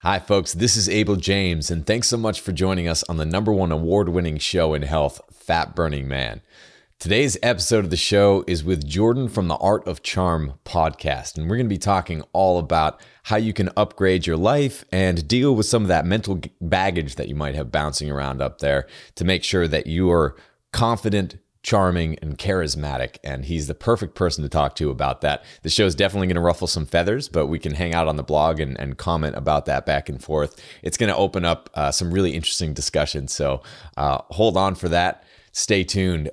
Hi, folks. This is Abel James, and thanks so much for joining us on the #1 award-winning show in health, Fat Burning Man. Today's episode of the show is with Jordan from the Art of Charm podcast, and we're going to be talking all about how you can upgrade your life and deal with some of that mental baggage that you might have bouncing around up there to make sure that you are confident, charming, and charismatic, and he's the perfect person to talk to about that. The show is definitely going to ruffle some feathers, but we can hang out on the blog and comment about that back and forth. It's going to open up some really interesting discussions, so hold on for that. Stay tuned.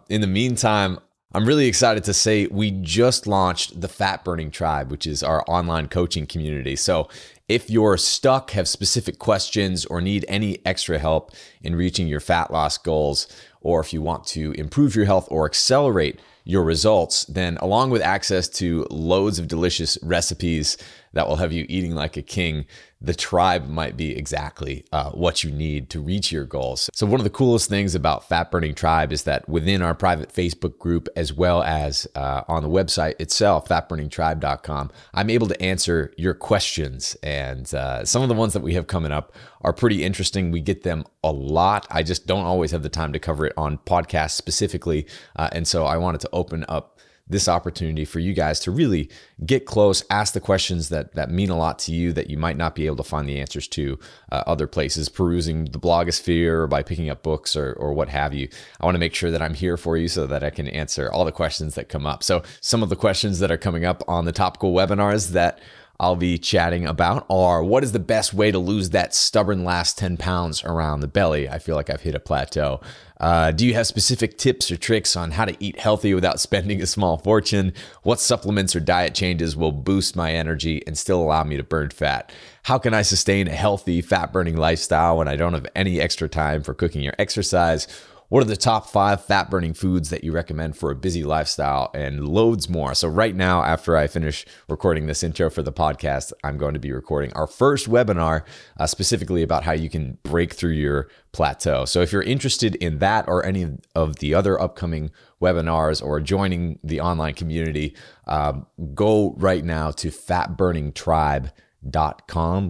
In the meantime, I'm really excited to say we just launched the Fat Burning Tribe, which is our online coaching community. So if you're stuck, have specific questions, or need any extra help in reaching your fat loss goals, or if you want to improve your health or accelerate your results, then along with access to loads of delicious recipes that will have you eating like a king, the tribe might be exactly what you need to reach your goals. So one of the coolest things about Fat Burning Tribe is that within our private Facebook group, as well as on the website itself, fatburningtribe.com, I'm able to answer your questions. And some of the ones that we have coming up are pretty interesting. We get them a lot. I just don't always have the time to cover it on podcasts specifically. And so I wanted to open up this opportunity for you guys to really get close, ask the questions that mean a lot to you that you might not be able to find the answers to other places, perusing the blogosphere or by picking up books or what have you. I want to make sure that I'm here for you so that I can answer all the questions that come up. So some of the questions that are coming up on the topical webinars that I'll be chatting about are: what is the best way to lose that stubborn last 10 pounds around the belly? I feel like I've hit a plateau. Do you have specific tips or tricks on how to eat healthy without spending a small fortune? What supplements or diet changes will boost my energy and still allow me to burn fat? How can I sustain a healthy fat burning lifestyle when I don't have any extra time for cooking or exercise? What are the top 5 fat burning foods that you recommend for a busy lifestyle? And loads more. So right now, after I finish recording this intro for the podcast, I'm going to be recording our first webinar specifically about how you can break through your plateau. So if you're interested in that or any of the other upcoming webinars or joining the online community, go right now to fatburningtribe.com.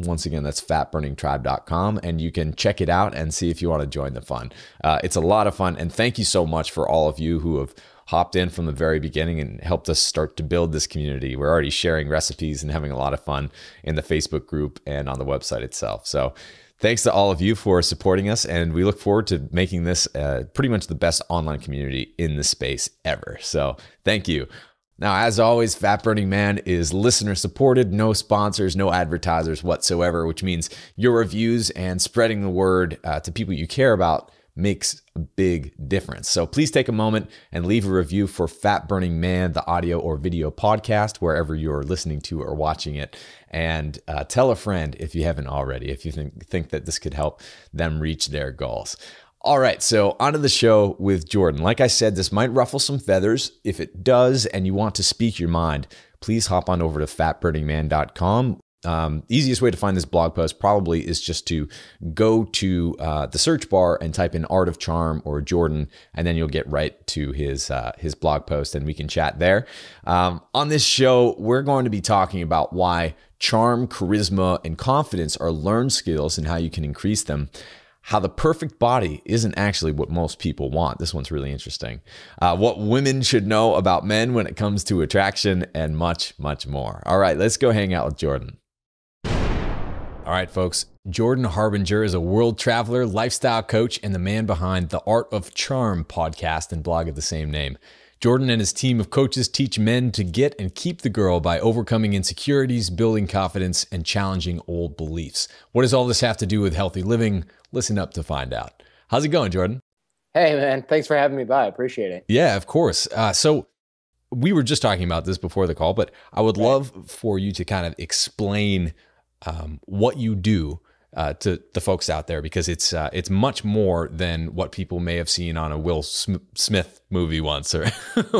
Once again, that's fatburningtribe.com, and you can check it out and see if you want to join the fun. It's a lot of fun, and thank you so much for all of you who have hopped in from the very beginning and helped us start to build this community. We're already sharing recipes and having a lot of fun in the Facebook group and on the website itself. So thanks to all of you for supporting us, and we look forward to making this pretty much the best online community in the space ever. So thank you. Now, as always, Fat Burning Man is listener supported, no sponsors, no advertisers whatsoever, which means your reviews and spreading the word to people you care about makes a big difference. So please take a moment and leave a review for Fat Burning Man, the audio or video podcast, wherever you're listening to or watching it. And tell a friend if you haven't already, if you think that this could help them reach their goals. All right, so onto the show with Jordan. Like I said, this might ruffle some feathers. If it does and you want to speak your mind, please hop on over to fatburningman.com. Easiest way to find this blog post probably is just to go to the search bar and type in Art of Charm or Jordan, and then you'll get right to his blog post and we can chat there. On this show, we're going to be talking about why charm, charisma, and confidence are learned skills and how you can increase them. How the perfect body isn't actually what most people want. This one's really interesting. What women should know about men when it comes to attraction, and much, much more. All right, let's go hang out with Jordan. All right, folks. Jordan Harbinger is a world traveler, lifestyle coach, and the man behind the Art of Charm podcast and blog of the same name. Jordan and his team of coaches teach men to get and keep the girl by overcoming insecurities, building confidence, and challenging old beliefs. What does all this have to do with healthy living? Listen up to find out. How's it going, Jordan? Hey, man. Thanks for having me by. I appreciate it. Yeah, of course. So we were just talking about this before the call, but I would love for you to kind of explain what you do to the folks out there, because it's much more than what people may have seen on a Will Smith movie once or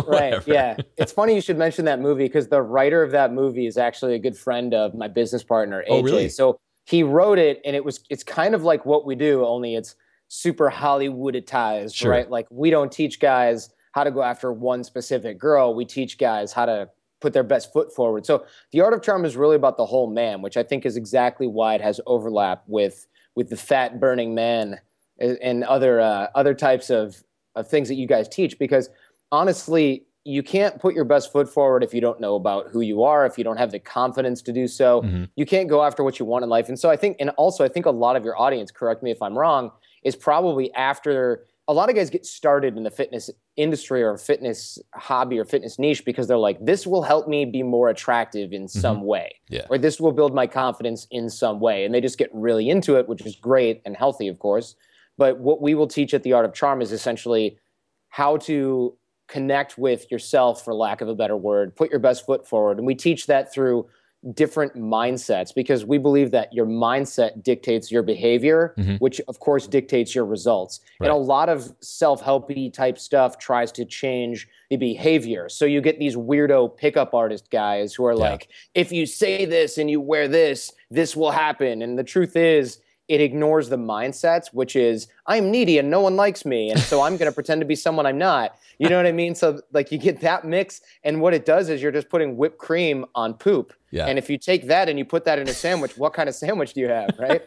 right. Yeah. It's funny you should mention that movie, because the writer of that movie is actually a good friend of my business partner, AJ. Oh, really? So he wrote it, and it's kind of like what we do, only it's super Hollywooditized, Sure. right? Like, we don't teach guys how to go after one specific girl. We teach guys how to put their best foot forward. So the art of charm is really about the whole man, which I think is exactly why it has overlap with the fat burning man and other types of things that you guys teach. Because honestly, you can't put your best foot forward if you don't know about who you are, if you don't have the confidence to do so. Mm-hmm. You can't go after what you want in life. And so I think, and also I think a lot of your audience, correct me if I'm wrong, is probably after a lot of guys get started in the fitness industry or fitness hobby or fitness niche because they're like, this will help me be more attractive in some way, or this will build my confidence in some way. And they just get really into it, which is great and healthy, of course. But what we will teach at the Art of Charm is essentially how to connect with yourself, for lack of a better word, put your best foot forward. And we teach that through different mindsets because we believe that your mindset dictates your behavior, which of course dictates your results. Right. And a lot of self-helpy type stuff tries to change the behavior. So you get these weirdo pickup artist guys who are like, if you say this and you wear this, this will happen. And the truth is, it ignores the mindsets, which is I'm needy and no one likes me. And so I'm going to pretend to be someone I'm not. You know what I mean? So like you get that mix. And what it does is you're just putting whipped cream on poop. Yeah. And if you take that and you put that in a sandwich, what kind of sandwich do you have? Right.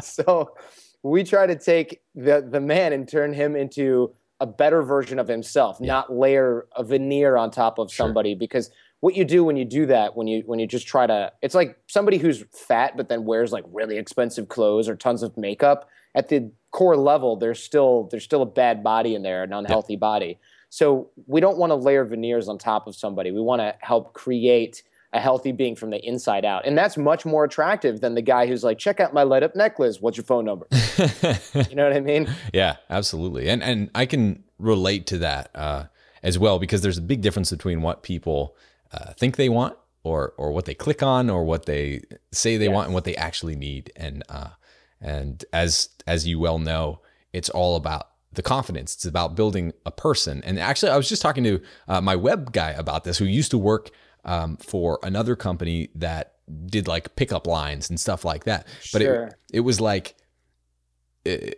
So we try to take the man and turn him into a better version of himself, not layer a veneer on top of somebody. Because what you do when you do that, when you just try to, it's like somebody who's fat but then wears like really expensive clothes or tons of makeup. At the core level, there's still a bad body in there, an unhealthy body. So we don't want to layer veneers on top of somebody. We want to help create a healthy being from the inside out. And that's much more attractive than the guy who's like, check out my light up necklace. What's your phone number? You know what I mean? Yeah, absolutely. And I can relate to that as well, because there's a big difference between what people think they want or what they click on or what they say they want and what they actually need. And as you well know, it's all about the confidence. It's about building a person. And actually, I was just talking to my web guy about this, who used to work for another company that did like pickup lines and stuff like that. But it was like,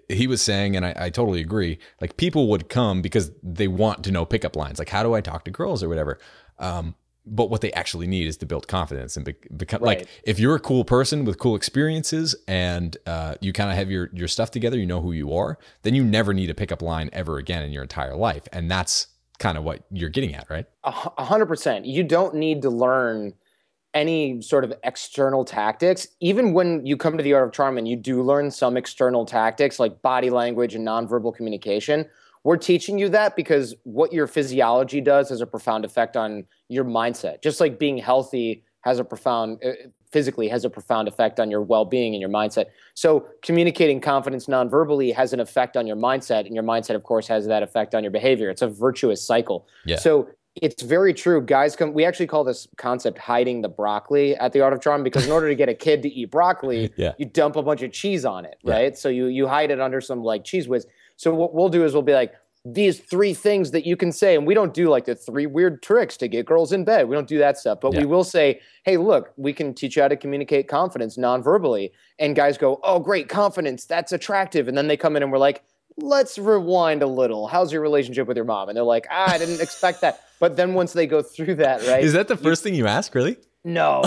he was saying, and I totally agree, like people would come because they want to know pickup lines. Like, how do I talk to girls or whatever? But what they actually need is to build confidence and become like, if you're a cool person with cool experiences and you kind of have your stuff together, you know who you are, then you never need a pickup line ever again in your entire life. And that's kind of what you're getting at, right? 100%. You don't need to learn any sort of external tactics. Even when you come to the Art of Charm and you do learn some external tactics like body language and nonverbal communication, we're teaching you that because what your physiology does has a profound effect on your mindset. Just like being healthy has a profound, physically has a profound effect on your well-being and your mindset. So communicating confidence nonverbally has an effect on your mindset, and your mindset, of course, has that effect on your behavior. It's a virtuous cycle. Yeah. So it's very true. Guys we actually call this concept hiding the broccoli at the Art of Charm, because in order to get a kid to eat broccoli, you dump a bunch of cheese on it, right? So you hide it under some like Cheese Whiz. So what we'll do is we'll be like, these 3 things that you can say. And we don't do like the 3 weird tricks to get girls in bed. We don't do that stuff. But we will say, hey, look, we can teach you how to communicate confidence non-verbally. And guys go, oh, great, confidence. That's attractive. And then they come in and we're like, let's rewind a little. How's your relationship with your mom? And they're like, I didn't expect that. But then once they go through that, right? Is that the first thing you ask, really? No.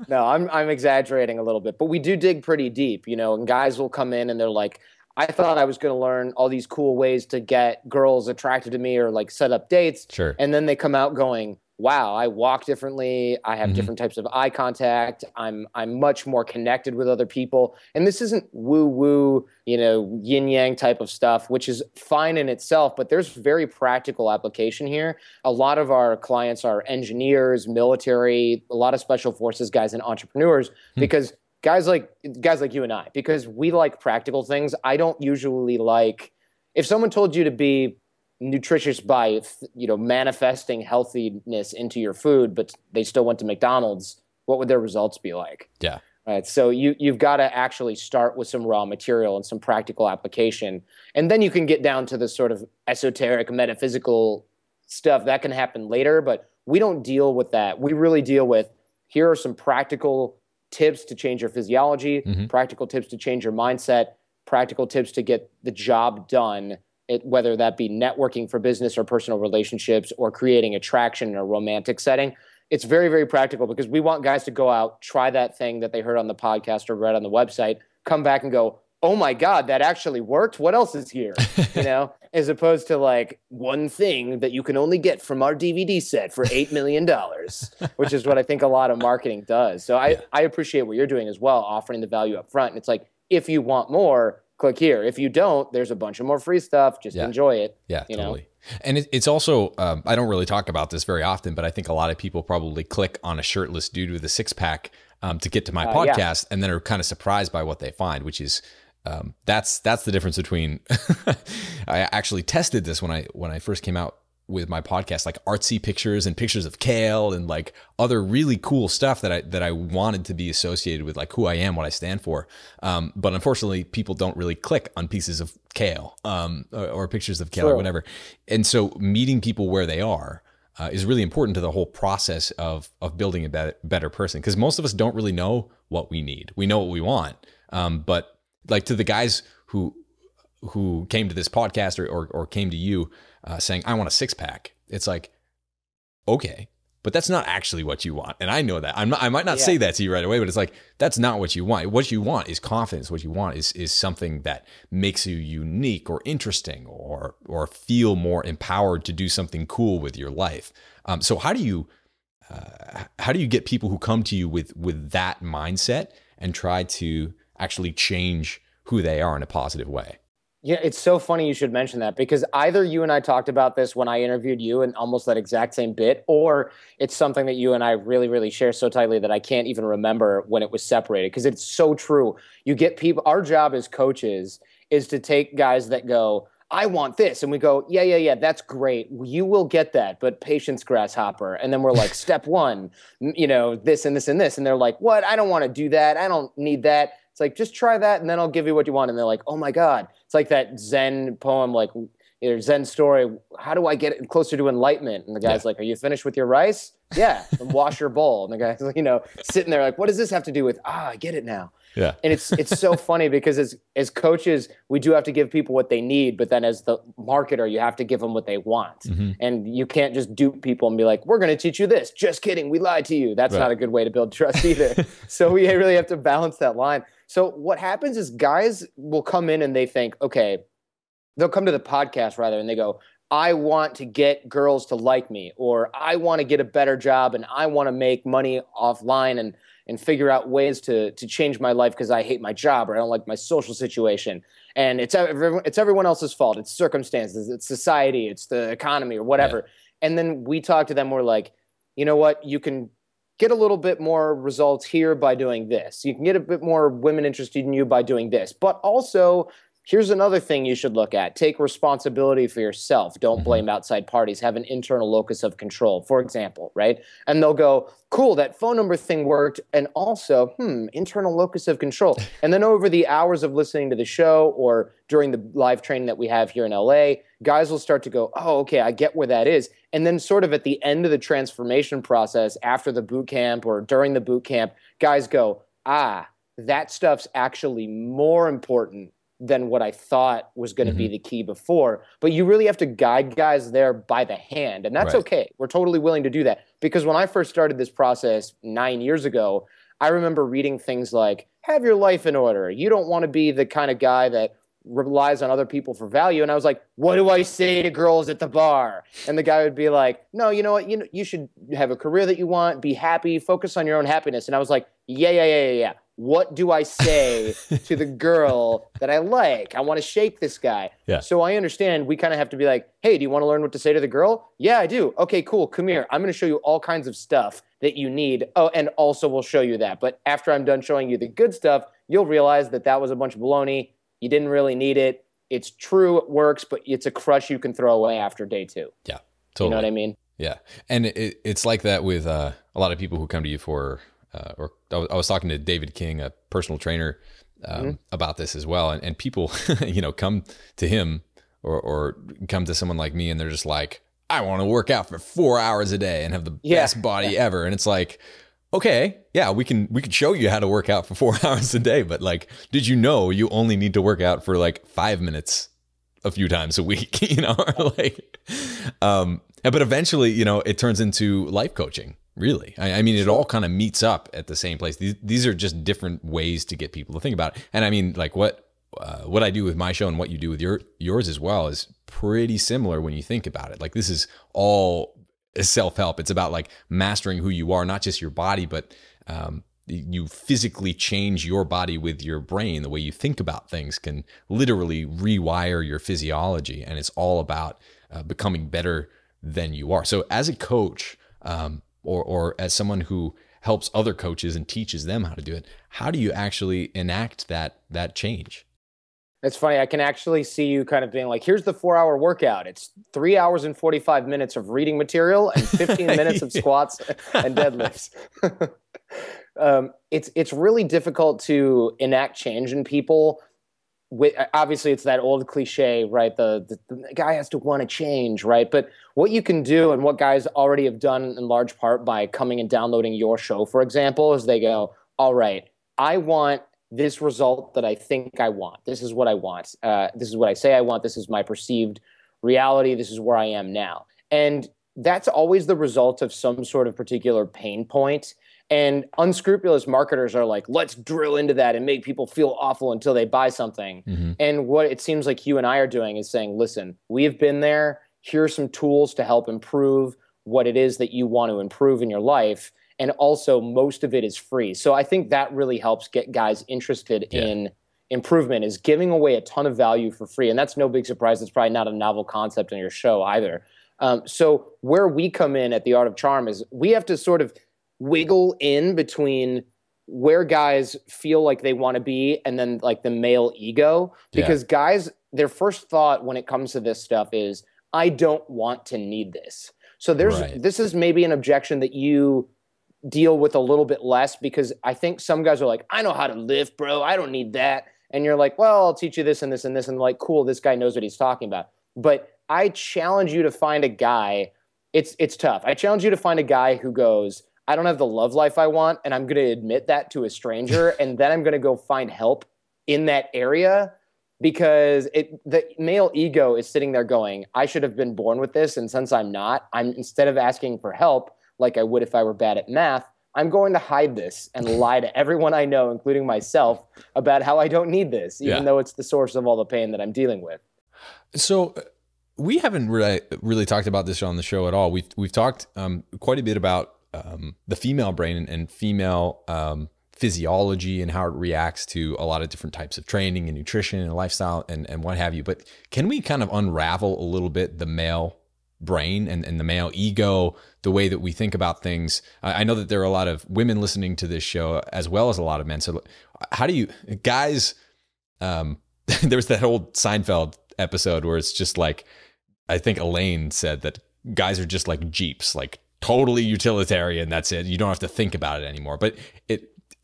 No, I'm exaggerating a little bit. But we do dig pretty deep, and guys will come in and they're like, I thought I was going to learn all these cool ways to get girls attracted to me or like set up dates. Sure. And then they come out going, wow, I walk differently. I have different types of eye contact. I'm much more connected with other people. And this isn't woo-woo, yin yang type of stuff, which is fine in itself, but there's very practical application here. A lot of our clients are engineers, military, a lot of special forces guys and entrepreneurs, because guys like you and I, because we like practical things. I don't usually like, if someone told you to be nutritious by, manifesting healthiness into your food, but they still went to McDonald's, what would their results be like? Yeah. Right. So you've got to actually start with some raw material and some practical application. And then you can get down to the sort of esoteric metaphysical stuff that can happen later, but we don't deal with that. We really deal with, here are some practical tips to change your physiology, practical tips to change your mindset, practical tips to get the job done whether that be networking for business or personal relationships or creating attraction in a romantic setting. It's very, very practical because we want guys to go out, try that thing that they heard on the podcast or read on the website, come back and go, oh my God, that actually worked. What else is here? As opposed to like one thing that you can only get from our DVD set for $8 million, which is what I think a lot of marketing does. So I appreciate what you're doing as well, offering the value up front. And it's like, if you want more, click here. If you don't, there's a bunch of more free stuff. Just enjoy it. Yeah, totally. And it's also, I don't really talk about this very often, but I think a lot of people probably click on a shirtless dude with a six pack to get to my podcast and then are kind of surprised by what they find, which is, that's the difference between, I actually tested this when I first came out with my podcast, like artsy pictures and pictures of kale and like other really cool stuff that I wanted to be associated with like who I am, what I stand for. But unfortunately people don't really click on pieces of kale, or pictures of kale or whatever. And so meeting people where they are, is really important to the whole process of building a better person. Cause most of us don't really know what we need. We know what we want. But like to the guys who came to this podcast or came to you, saying, I want a six pack. It's like, okay, but that's not actually what you want. And I know that I might not say that to you right away, but it's like, that's not what you want. What you want is confidence. What you want is something that makes you unique or interesting or feel more empowered to do something cool with your life. So how do you get people who come to you with that mindset and try to actually change who they are in a positive way? Yeah, it's so funny you should mention that because either you and I talked about this when I interviewed you and almost that exact same bit, or it's something that you and I really, really share so tightly that I can't even remember when it was separated because it's so true. You get people, our job as coaches is to take guys that go, I want this. And we go, yeah, that's great. You will get that, but patience, grasshopper. And then we're like, step one, this and this and this. And they're like, what? I don't want to do that. I don't need that. It's like, just try that and then I'll give you what you want. And they're like, oh my God. It's like that Zen poem, like Zen story. How do I get closer to enlightenment? And the guy's like, are you finished with your rice? Yeah. Then wash your bowl. And the guy's sitting there like, what does this have to do with, I get it now. Yeah. And it's so funny because as coaches, we do have to give people what they need, but then as the marketer, you have to give them what they want. Mm-hmm. And you can't just dupe people and be like, we're going to teach you this. Just kidding. We lied to you. That's not a good way to build trust either. So we really have to balance that line. So what happens is guys will come in and they think, okay, they'll come to the podcast rather, and they go, I want to get girls to like me, or I want to get a better job and I want to make money offline and figure out ways to change my life because I hate my job or I don't like my social situation. And it's everyone else's fault. It's circumstances, it's society, it's the economy or whatever. Yeah. And then we talk to them. We're like, you know what? You can get a little bit more results here by doing this. You can get a bit more women interested in you by doing this. But also, here's another thing you should look at. Take responsibility for yourself. Don't blame outside parties. Have an internal locus of control, for example, right? And they'll go, cool, that phone number thing worked. And also, internal locus of control. And then over the hours of listening to the show or during the live training that we have here in LA, guys will start to go, oh, okay, I get where that is. And then sort of at the end of the transformation process, after the boot camp or during the boot camp, guys go, that stuff's actually more important than what I thought was going to be the key before. But you really have to guide guys there by the hand. And that's okay. We're totally willing to do that. Because when I first started this process 9 years ago, I remember reading things like, have your life in order. You don't want to be the kind of guy that relies on other people for value. And I was like, what do I say to girls at the bar? And the guy would be like, no, you know what? You should have a career that you want, be happy, focus on your own happiness. And I was like, yeah. What do I say to the girl that I like? I want to shake this guy. Yeah. So I understand we kind of have to be like, hey, do you want to learn what to say to the girl? Yeah, I do. Okay, cool. Come here. I'm going to show you all kinds of stuff that you need. Oh, and also we'll show you that. But after I'm done showing you the good stuff, you'll realize that was a bunch of baloney. You didn't really need it. It's true, it works, but it's a crush you can throw away after day 2. Yeah, totally. You know what I mean? Yeah. And it's like that with a lot of people who come to you for or I was talking to David King, a personal trainer, about this as well. And people, come to him or come to someone like me and they're just like, I want to work out for 4 hours a day and have the best body ever. And it's like, okay, yeah, we can show you how to work out for 4 hours a day. But like, did you know you only need to work out for like 5 minutes a few times a week, or like, but eventually, it turns into life coaching. Really, I mean, it all kind of meets up at the same place. These are just different ways to get people to think about it. And I mean, like what I do with my show and what you do with yours as well is pretty similar when you think about it. Like this is all self-help. It's about like mastering who you are, not just your body, but you physically change your body with your brain. The way you think about things can literally rewire your physiology, and it's all about becoming better than you are. So as a coach, or as someone who helps other coaches and teaches them how to do it, how do you actually enact that change? It's funny. I can actually see you kind of being like, here's the 4-hour workout. It's 3 hours and 45 minutes of reading material and 15 minutes of squats and deadlifts. It's really difficult to enact change in people. Obviously, it's that old cliche, right? The guy has to want to change, right? But what you can do, and what guys already have done in large part by coming and downloading your show, for example, is they go, all right, I want this result that I think I want. This is what I want. This is what I say I want. This is my perceived reality. This is where I am now. And that's always the result of some sort of particular pain point. And unscrupulous marketers are like, let's drill into that and make people feel awful until they buy something. Mm-hmm. And what it seems like you and I are doing is saying, listen, we have been there. Here are some tools to help improve what it is that you want to improve in your life. And also, most of it is free. So I think that really helps get guys interested in improvement, is giving away a ton of value for free. And that's no big surprise. It's probably not a novel concept in your show either. So where we come in at The Art of Charm is we have to sort of wiggle in between where guys feel like they want to be and then like the male ego. Because guys, their first thought when it comes to this stuff is, I don't want to need this. So this is maybe an objection that you deal with a little bit less, because I think some guys are like, I know how to lift, bro. I don't need that. And you're like, well, I'll teach you this and this and this. And like, cool, this guy knows what he's talking about. But I challenge you to find a guy. It's tough. I challenge you to find a guy who goes, I don't have the love life I want, and I'm going to admit that to a stranger, and then I'm going to go find help in that area, because the male ego is sitting there going, I should have been born with this, and since I'm not, instead of asking for help like I would if I were bad at math, I'm going to hide this and lie to everyone I know, including myself, about how I don't need this, even though it's the source of all the pain that I'm dealing with. So we haven't really talked about this on the show at all. We've talked quite a bit about the female brain and female physiology and how it reacts to a lot of different types of training and nutrition and lifestyle and what have you. But can we kind of unravel a little bit the male brain and the male ego, the way that we think about things? I know that there are a lot of women listening to this show as well as a lot of men. So how do you guys, there's that old Seinfeld episode where it's just like, I think Elaine said that guys are just like Jeeps, like totally utilitarian. That's it. You don't have to think about it anymore. But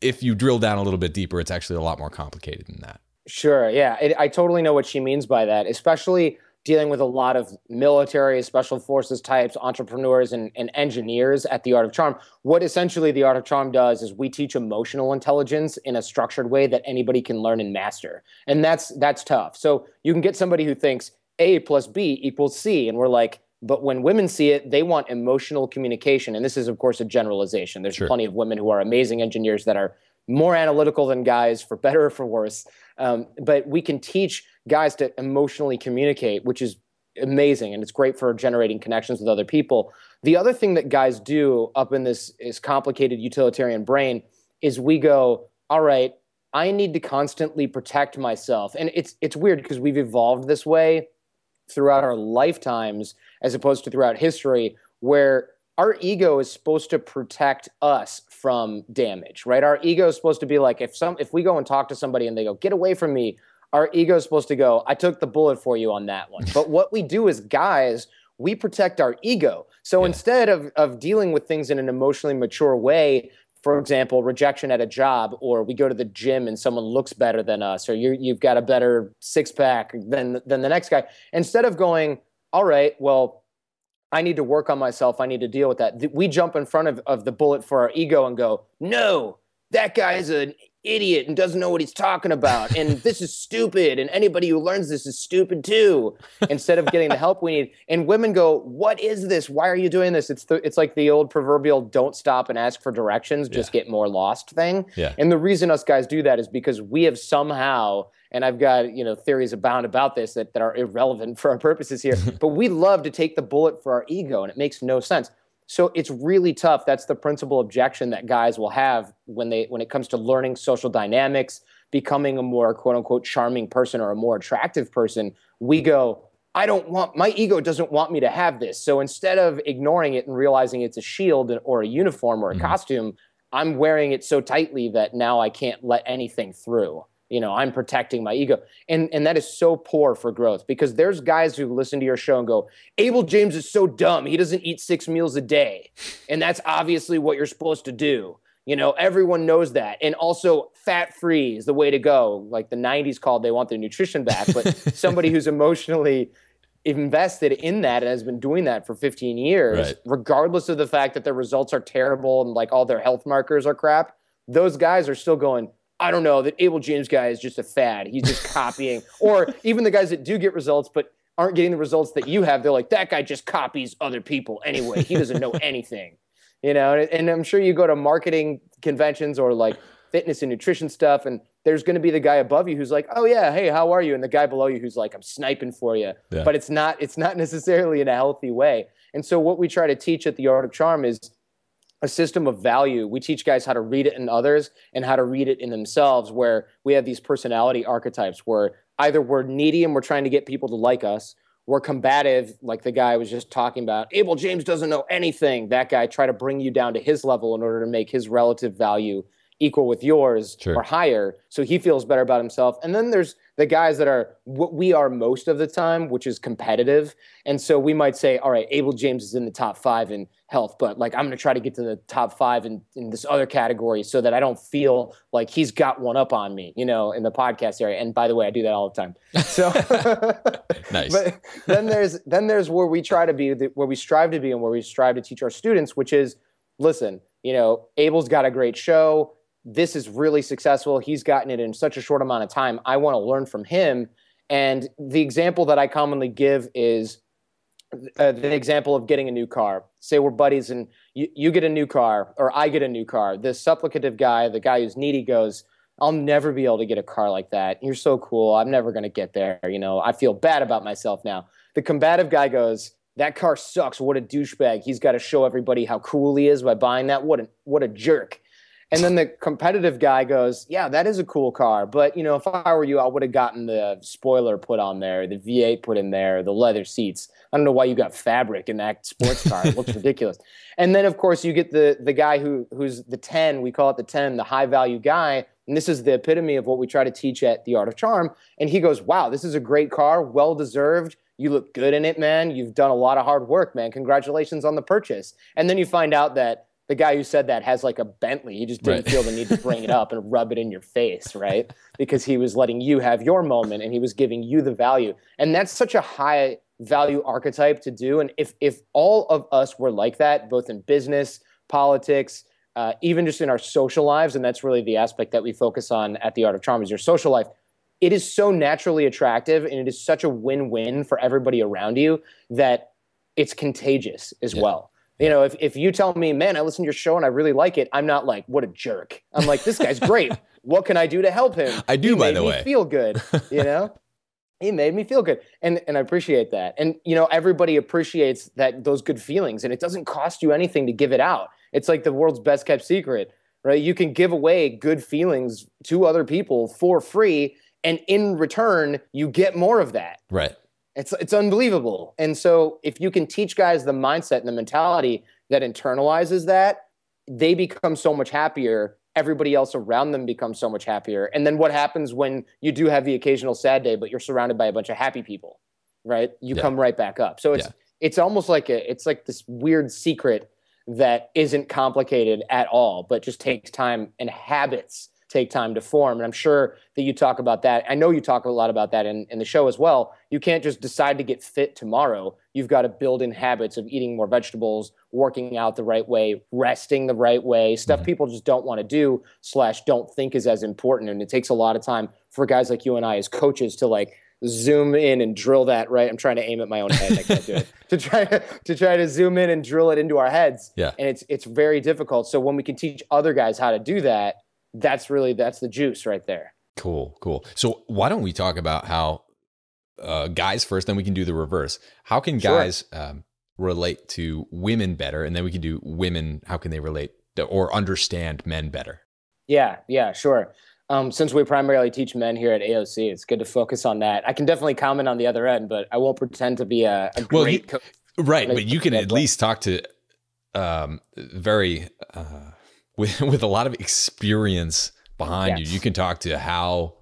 if you drill down a little bit deeper, it's actually a lot more complicated than that. Sure. Yeah. I totally know what she means by that, especially dealing with a lot of military, special forces types, entrepreneurs, and engineers at The Art of Charm. What essentially The Art of Charm does is we teach emotional intelligence in a structured way that anybody can learn and master. And that's tough. So you can get somebody who thinks A plus B equals C. And we're like, but when women see it, they want emotional communication. And this is, of course, a generalization. There's plenty of women who are amazing engineers that are more analytical than guys, for better or for worse. But we can teach guys to emotionally communicate, which is amazing. And it's great for generating connections with other people. The other thing that guys do up in this complicated utilitarian brain is we go, all right, I need to constantly protect myself. And it's weird because we've evolved this way throughout our lifetimes as opposed to throughout history, where our ego is supposed to protect us from damage, right? Our ego is supposed to be like, if we go and talk to somebody and they go, get away from me, our ego is supposed to go, I took the bullet for you on that one. But what we do as guys, we protect our ego. So instead of dealing with things in an emotionally mature way, for example, rejection at a job, or we go to the gym and someone looks better than us, or you've got a better six-pack than the next guy, instead of going, all right, well, I need to work on myself, I need to deal with that, we jump in front of the bullet for our ego and go, no, that guy is an idiot and doesn't know what he's talking about. And this is stupid. And anybody who learns this is stupid too, instead of getting the help we need. And women go, what is this? Why are you doing this? It's like the old proverbial don't stop and ask for directions, just get more lost thing. Yeah. And the reason us guys do that is because we have somehow, and I've got, theories abound about this that are irrelevant for our purposes here, but we love to take the bullet for our ego, and it makes no sense. So it's really tough. That's the principal objection that guys will have when it comes to learning social dynamics, becoming a more quote unquote charming person or a more attractive person. We go, my ego doesn't want me to have this. So instead of ignoring it and realizing it's a shield or a uniform or a costume, I'm wearing it so tightly that now I can't let anything through. I'm protecting my ego. And that is so poor for growth, because there's guys who listen to your show and go, Abel James is so dumb. He doesn't eat 6 meals a day. And that's obviously what you're supposed to do. Everyone knows that. And also fat-free is the way to go. Like the 90s called, they want their nutrition back. But somebody who's emotionally invested in that and has been doing that for 15 years, regardless of the fact that their results are terrible and like all their health markers are crap, those guys are still going, I don't know, that Abel James guy is just a fad. He's just copying. Or even the guys that do get results but aren't getting the results that you have, they're like, that guy just copies other people anyway. He doesn't know anything. And I'm sure you go to marketing conventions or like fitness and nutrition stuff, and there's going to be the guy above you who's like, oh yeah, hey, how are you? And the guy below you who's like, I'm sniping for you. Yeah. But it's not necessarily in a healthy way. And so what we try to teach at the Art of Charm is a system of value. We teach guys how to read it in others and how to read it in themselves, where we have these personality archetypes where either we're needy and we're trying to get people to like us, we're combative, like the guy I was just talking about. Abel James doesn't know anything. That guy try to bring you down to his level in order to make his relative value equal with yours or higher, so he feels better about himself. And then there's the guys that are what we are most of the time, which is competitive. And so we might say, all right, Abel James is in the top 5 in health, but like I'm going to try to get to the top 5 in this other category so that I don't feel like he's got one up on me, in the podcast area. And by the way, I do that all the time. So nice. But then there's where we try to be, where we strive to be, and where we strive to teach our students, which is, listen, Abel's got a great show. This is really successful. He's gotten it in such a short amount of time. I want to learn from him. And the example that I commonly give is the example of getting a new car. Say we're buddies and you get a new car or I get a new car. The supplicative guy, the guy who's needy goes, I'll never be able to get a car like that. You're so cool. I'm never going to get there. I feel bad about myself now. The combative guy goes, that car sucks. What a douchebag. He's got to show everybody how cool he is by buying that. What a jerk. And then the competitive guy goes, yeah, that is a cool car. But, if I were you, I would have gotten the spoiler put on there, the V8 put in there, the leather seats. I don't know why you got fabric in that sports car. It looks ridiculous. And then, of course, you get the guy who's the 10. We call it the 10, the high-value guy. And this is the epitome of what we try to teach at the Art of Charm. And he goes, wow, this is a great car, well-deserved. You look good in it, man. You've done a lot of hard work, man. Congratulations on the purchase. And then you find out that the guy who said that has like a Bentley. He just didn't feel the need to bring it up and rub it in your face, right? Because he was letting you have your moment and he was giving you the value. And that's such a high value archetype to do. And if all of us were like that, both in business, politics, even just in our social lives, and that's really the aspect that we focus on at the Art of Charm is your social life, it is so naturally attractive and it is such a win-win for everybody around you that it's contagious as well. If you tell me, man, I listen to your show and I really like it, I'm not like, what a jerk. I'm like, this guy's great. What can I do to help him? I do, by the way. He made me feel good, He made me feel good. And I appreciate that. And, everybody appreciates those good feelings. And it doesn't cost you anything to give it out. It's like the world's best kept secret, right? You can give away good feelings to other people for free. And in return, you get more of that. Right. It's unbelievable. And so if you can teach guys the mindset and the mentality that internalizes that, they become so much happier. Everybody else around them becomes so much happier. And then what happens when you do have the occasional sad day, but you're surrounded by a bunch of happy people, right? You come right back up. So it's almost like it's like this weird secret that isn't complicated at all, but just takes time, and habits take time to form. And I'm sure that you talk about that. I know you talk a lot about that in the show as well. You can't just decide to get fit tomorrow. You've got to build in habits of eating more vegetables, working out the right way, resting the right way, stuff people just don't want to do / don't think is as important. And it takes a lot of time for guys like you and I as coaches to like zoom in and drill that, right? I'm trying to aim at my own head. I can't do it. to try to zoom in and drill it into our heads. Yeah. And it's very difficult. So when we can teach other guys how to do that, that's the juice right there. Cool. So why don't we talk about how guys first, then we can do the reverse. How can guys relate to women better? And then we can do women. How can they relate or understand men better? Yeah, sure. Since we primarily teach men here at AOC, it's good to focus on that. I can definitely comment on the other end, but I won't pretend to be a great coach. Right, but you can at least talk to with a lot of experience behind you. You can talk to how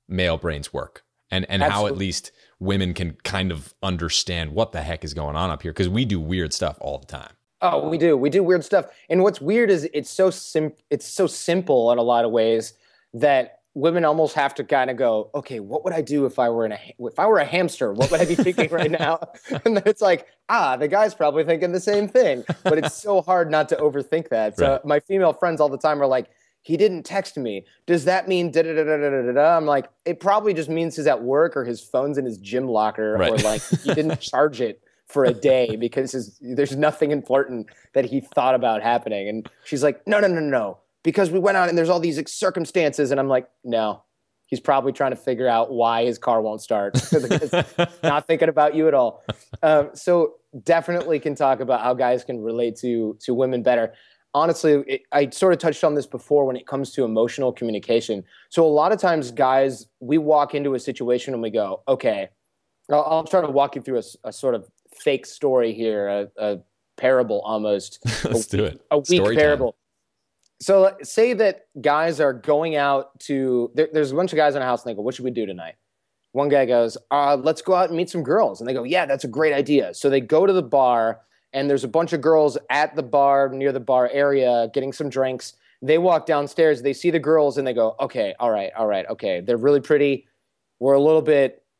male brains work and how at least women can kind of understand what the heck is going on up here, because we do weird stuff all the time. Oh, we do weird stuff. And what's weird is it's so simple in a lot of ways that women almost have to kind of go, okay, what would I do if I were a hamster? What would I be thinking right now? And then it's like, the guy's probably thinking the same thing. But it's so hard not to overthink that. So my female friends all the time are like, he didn't text me. Does that mean da da da da da da da? I'm like, it probably just means he's at work or his phone's in his gym locker or like he didn't charge it for a day because there's nothing important that he thought about happening. And she's like, no. Because we went out and there's all these circumstances. And I'm like, no, he's probably trying to figure out why his car won't start. Not thinking about you at all. So definitely can talk about how guys can relate to women better. Honestly, I sort of touched on this before when it comes to emotional communication. So a lot of times guys, we walk into a situation and we go, okay, I'll try to walk you through a sort of fake story here, a parable almost. Let's do it. A weak Story parable. Time. So say that guys are going out to, there's a bunch of guys in a house and they go, what should we do tonight? One guy goes, let's go out and meet some girls. And they go, yeah, that's a great idea. So they go to the bar and there's a bunch of girls at the bar, near the bar area, getting some drinks. They walk downstairs, they see the girls and they go, okay, all right. Okay. They're really pretty. We're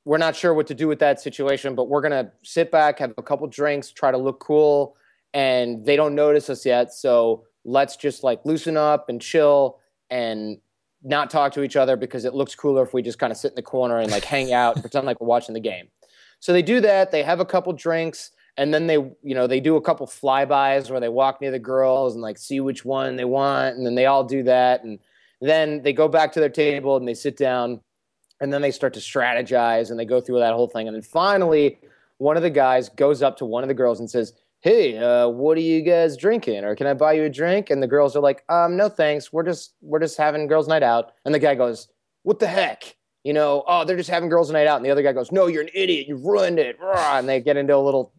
not sure what to do with that situation, but we're going to sit back, have a couple drinks, try to look cool. And they don't notice us yet. So let's just like loosen up and chill and not talk to each other because it looks cooler if we just kind of sit in the corner and like hang out and pretend like we're watching the game. So they do that. They have a couple drinks and then they do a couple flybys where they walk near the girls and like see which one they want. And then they all do that. And then they go back to their table and they sit down and then they start to strategize and they go through that whole thing. And then finally, one of the guys goes up to one of the girls and says, hey, what are you guys drinking? Or can I buy you a drink? And the girls are like, no, thanks. We're just having girls' night out. And the guy goes, what the heck? They're just having girls' night out. And the other guy goes, no, you're an idiot. You've ruined it. And they get into a little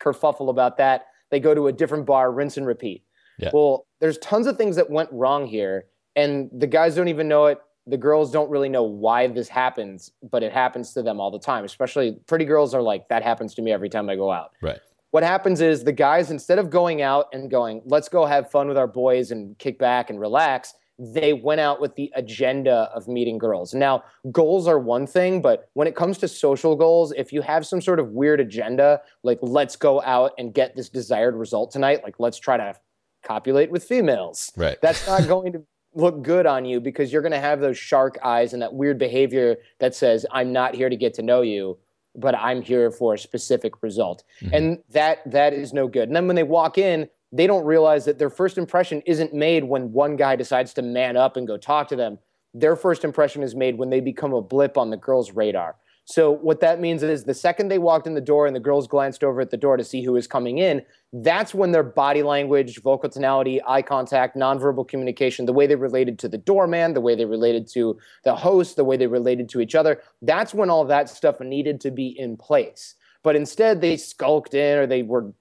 kerfuffle about that. They go to a different bar, rinse and repeat. Yeah. Well, there's tons of things that went wrong here. And the guys don't even know it. The girls don't really know why this happens, but it happens to them all the time. Especially pretty girls are like, that happens to me every time I go out. Right. What happens is the guys, instead of going out and going, let's go have fun with our boys and kick back and relax, they went out with the agenda of meeting girls. Now, goals are one thing, but when it comes to social goals, if you have some sort of weird agenda, like let's go out and get this desired result tonight, like let's try to copulate with females. Right. That's not going to look good on you because you're going to have those shark eyes and that weird behavior that says, I'm not here to get to know you, but I'm here for a specific result. Mm-hmm. And that is no good. And then when they walk in, they don't realize that their first impression isn't made when one guy decides to man up and go talk to them. Their first impression is made when they become a blip on the girl's radar. So what that means is the second they walked in the door and the girls glanced over at the door to see who was coming in, that's when their body language, vocal tonality, eye contact, nonverbal communication, the way they related to the doorman, the way they related to the host, the way they related to each other, that's when all that stuff needed to be in place. But instead they skulked in or they were,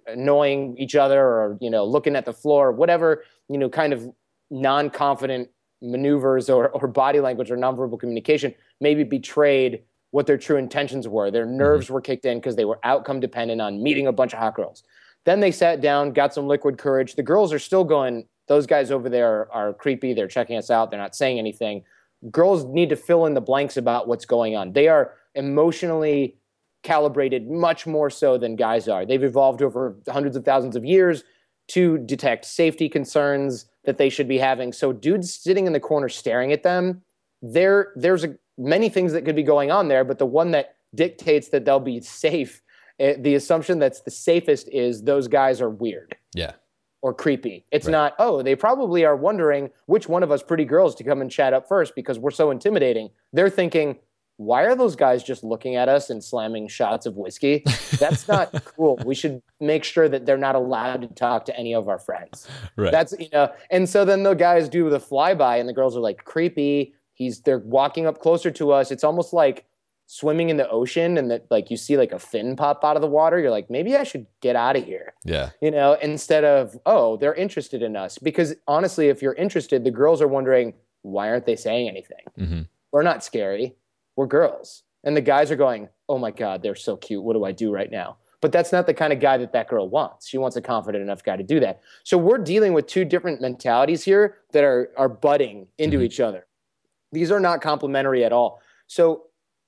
annoying each other or, looking at the floor, whatever, kind of non-confident maneuvers or body language or nonverbal communication maybe betrayed what their true intentions were. Their nerves were kicked in because they were outcome dependent on meeting a bunch of hot girls. Then they sat down, got some liquid courage. The girls are still going, those guys over there are creepy. They're checking us out. They're not saying anything. Girls need to fill in the blanks about what's going on. They are emotionally calibrated much more so than guys are. They've evolved over hundreds of thousands of years to detect safety concerns that they should be having. So dudes sitting in the corner staring at them, there's many things that could be going on there, but the one that dictates that they'll be safe, the assumption that's the safest is those guys are weird. Yeah. Or creepy. It's not, oh, they probably are wondering which one of us pretty girls to come and chat up first because we're so intimidating. They're thinking, why are those guys just looking at us and slamming shots of whiskey? That's not cool. We should make sure that they're not allowed to talk to any of our friends. Right. That's, and so then the guys do the flyby and the girls are like, creepy. They're walking up closer to us. It's almost like swimming in the ocean and that like you see like a fin pop out of the water. You're like, maybe I should get out of here. Yeah. Instead of, oh, they're interested in us. Because honestly, if you're interested, the girls are wondering, why aren't they saying anything? Mm-hmm. We're not scary. We're girls. And the guys are going, oh my God, they're so cute. What do I do right now? But that's not the kind of guy that girl wants. She wants a confident enough guy to do that. So we're dealing with two different mentalities here that are butting into each other. These are not complementary at all. So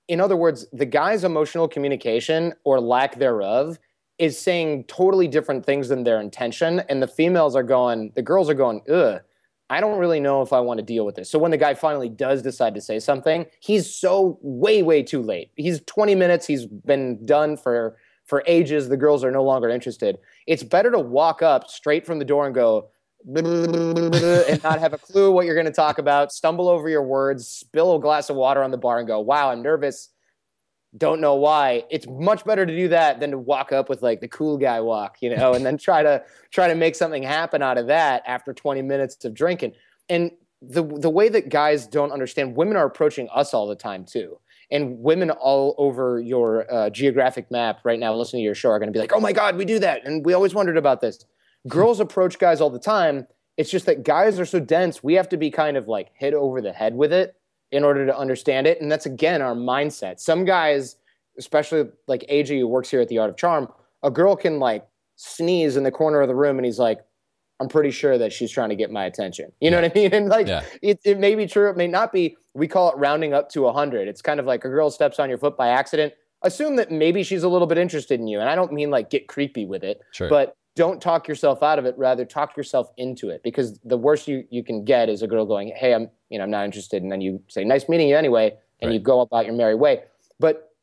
in other words, the guy's emotional communication or lack thereof is saying totally different things than their intention. And the girls are going, ugh, I don't really know if I want to deal with this. So when the guy finally does decide to say something, he's so way, way too late. He's 20 minutes. He's been done for ages. The girls are no longer interested. It's better to walk up straight from the door and go, and not have a clue what you're going to talk about, stumble over your words, spill a glass of water on the bar and go, wow, I'm nervous. Don't know why. It's much better to do that than to walk up with like the cool guy walk, and then try to make something happen out of that after 20 minutes of drinking. And the way that guys don't understand, women are approaching us all the time too. And women all over your geographic map right now listening to your show are going to be like, oh my God, we do that. And we always wondered about this. Girls approach guys all the time. It's just that guys are so dense, we have to be kind of like hit over the head with it in order to understand it. And that's, again, our mindset. Some guys, especially like AJ who works here at the Art of Charm, a girl can like sneeze in the corner of the room and he's like, I'm pretty sure that she's trying to get my attention. You know what I mean? And like, it may be true. It may not be. We call it rounding up to 100. It's kind of like a girl steps on your foot by accident. Assume that maybe she's a little bit interested in you. And I don't mean like get creepy with it, but don't talk yourself out of it. Rather, talk yourself into it, because the worst you can get is a girl going, hey, I'm not interested. And then you say, nice meeting you anyway. And you go about your merry way. But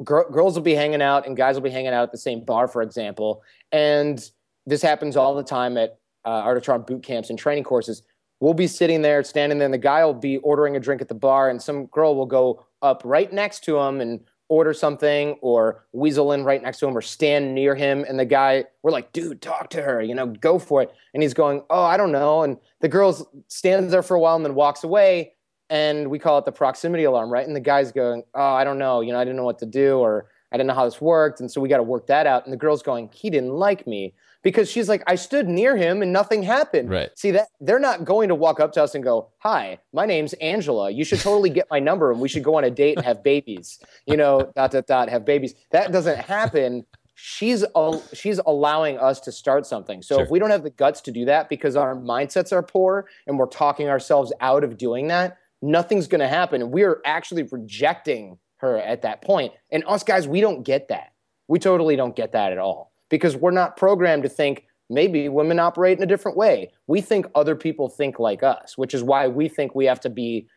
girls will be hanging out and guys will be hanging out at the same bar, for example. And this happens all the time at Art of Charm boot camps and training courses. We'll be sitting there, standing there, and the guy will be ordering a drink at the bar, and some girl will go up right next to him and order something, or weasel in right next to him, or stand near him. And the guy, we're like, dude, talk to her, go for it. And he's going, oh, I don't know. And the girl stands there for a while and then walks away. And we call it the proximity alarm, right? And the guy's going, oh, I don't know. I didn't know what to do, or I didn't know how this worked. And so we got to work that out. And the girl's going, he didn't like me, because she's like, I stood near him and nothing happened. Right. See, that they're not going to walk up to us and go, hi, my name's Angela. You should totally get my number and we should go on a date and have babies, have babies. That doesn't happen. She's allowing us to start something. So if we don't have the guts to do that because our mindsets are poor and we're talking ourselves out of doing that, nothing's going to happen. And we are actually rejecting her at that point. And us guys, we don't get that. We totally don't get that at all, because we're not programmed to think maybe women operate in a different way. We think other people think like us, which is why we think we have to be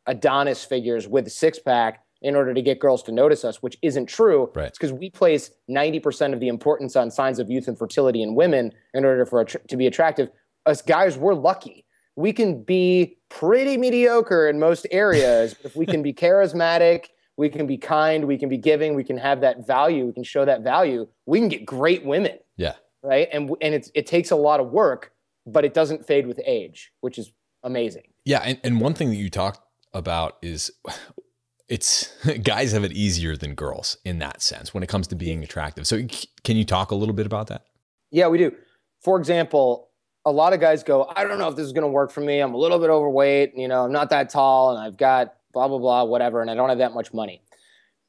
Adonis figures with a six-pack in order to get girls to notice us, which isn't true. Right. It's because we place 90% of the importance on signs of youth and fertility in women in order for to be attractive. Us guys, we're lucky. We can be pretty mediocre in most areas, but if we can be charismatic, we can be kind, we can be giving, we can have that value, we can show that value, we can get great women. Yeah. Right? And it takes a lot of work, but it doesn't fade with age, which is amazing. Yeah. And one thing that you talked about is it's guys have it easier than girls in that sense when it comes to being attractive. So can you talk a little bit about that? Yeah, we do. For example, a lot of guys go, I don't know if this is going to work for me. I'm a little bit overweight. I'm not that tall and I've got blah, blah, blah, whatever, and I don't have that much money.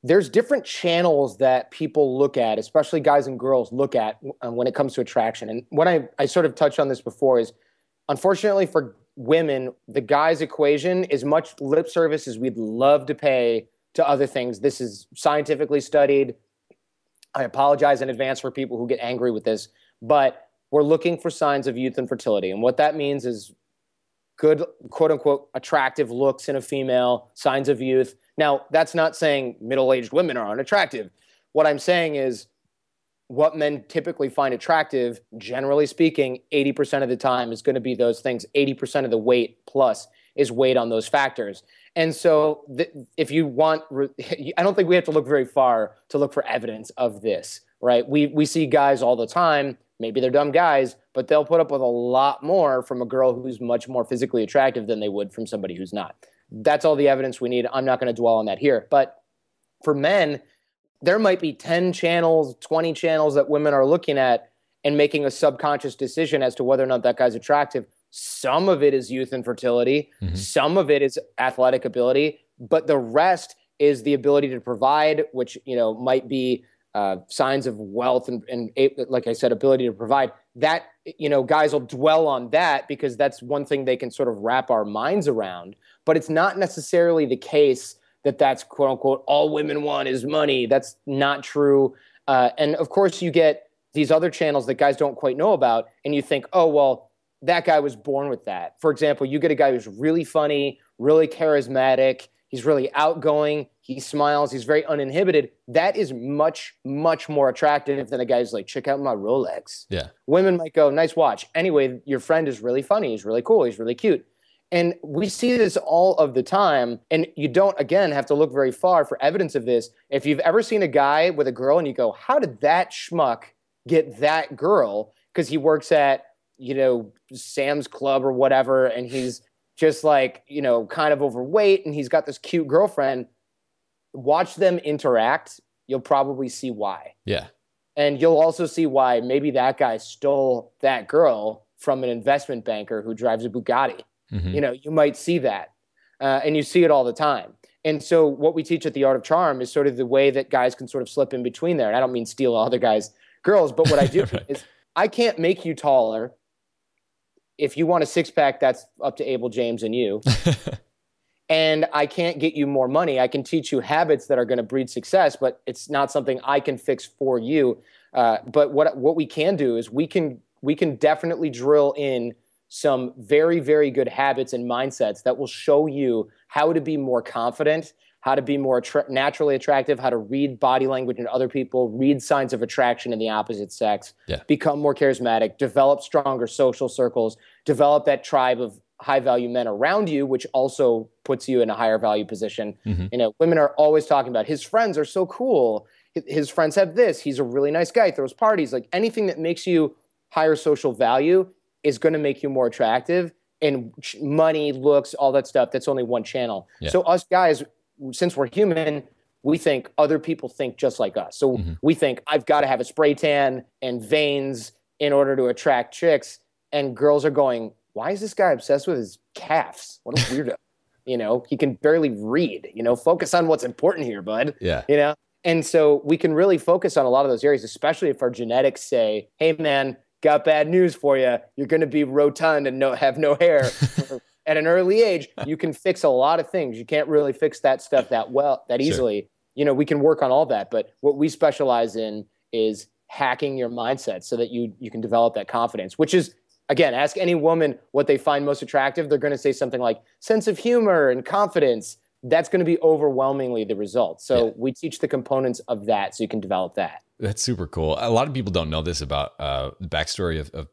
There's different channels that people look at, especially guys and girls look at when it comes to attraction. And what I sort of touched on this before is, unfortunately for women, the guy's equation is much lip service as we'd love to pay to other things. This is scientifically studied. I apologize in advance for people who get angry with this, but we're looking for signs of youth and fertility. And what that means is good, quote unquote, attractive looks in a female, signs of youth. Now, that's not saying middle-aged women are unattractive. What I'm saying is what men typically find attractive, generally speaking, 80% of the time is going to be those things. 80% of the weight plus is weight on those factors. And so if you want, I don't think we have to look very far to look for evidence of this, right? We see guys all the time, maybe they're dumb guys, but they'll put up with a lot more from a girl who's much more physically attractive than they would from somebody who's not. That's all the evidence we need. I'm not going to dwell on that here. But for men, there might be 10 channels, 20 channels that women are looking at and making a subconscious decision as to whether or not that guy's attractive. Some of it is youth and fertility. Mm-hmm. Some of it is athletic ability, but the rest is the ability to provide, which, might be signs of wealth and, like I said, ability to provide. That, guys will dwell on that because that's one thing they can sort of wrap our minds around. But it's not necessarily the case that that's, quote unquote, all women want is money. That's not true. And of course, you get these other channels that guys don't quite know about, and you think, oh, well, that guy was born with that. For example, you get a guy who's really funny, really charismatic, he's really outgoing, he smiles, he's very uninhibited. That is much, much more attractive than a guy who's like, check out my Rolex. Yeah. Women might go, nice watch. Anyway, your friend is really funny, he's really cool, he's really cute. And we see this all of the time, and you don't, again, have to look very far for evidence of this. If you've ever seen a guy with a girl and you go, how did that schmuck get that girl? Because he works at, Sam's Club or whatever, and he's just like, kind of overweight, and he's got this cute girlfriend. Watch them interact. You'll probably see why. Yeah. And you'll also see why maybe that guy stole that girl from an investment banker who drives a Bugatti. Mm-hmm. You might see that. And you see it all the time. And so what we teach at the Art of Charm is sort of the way that guys can sort of slip in between there. And I don't mean steal other guys' girls, but what I do right. is I can't make you taller. If you want a six-pack, that's up to Abel, James, and you. And I can't get you more money. I can teach you habits that are going to breed success, but it's not something I can fix for you. But what we can do is we can definitely drill in some very, very good habits and mindsets that will show you how to be more confident, how to be more naturally attractive, how to read body language in other people, read signs of attraction in the opposite sex, become more charismatic, develop stronger social circles, develop that tribe of high-value men around you, which also puts you in a higher value position. Mm-hmm. Women are always talking about his friends are so cool. His friends have this. He's a really nice guy, throws parties. Like anything that makes you higher social value is going to make you more attractive. And money, looks, all that stuff, that's only one channel. Yeah. So us guys, since we're human, we think other people think just like us. So we think I've got to have a spray tan and veins in order to attract chicks. And girls are going, why is this guy obsessed with his calves? What a weirdo. He can barely read, focus on what's important here, bud. Yeah. And so we can really focus on a lot of those areas, especially if our genetics say, hey man, got bad news for you. You're going to be rotund and have no hair. At an early age, you can fix a lot of things. You can't really fix that stuff that easily. Sure. We can work on all that. But what we specialize in is hacking your mindset so that you can develop that confidence, which is, again, ask any woman what they find most attractive. They're going to say something like sense of humor and confidence. That's going to be overwhelmingly the result. So we teach the components of that so you can develop that. That's super cool. A lot of people don't know this about the backstory of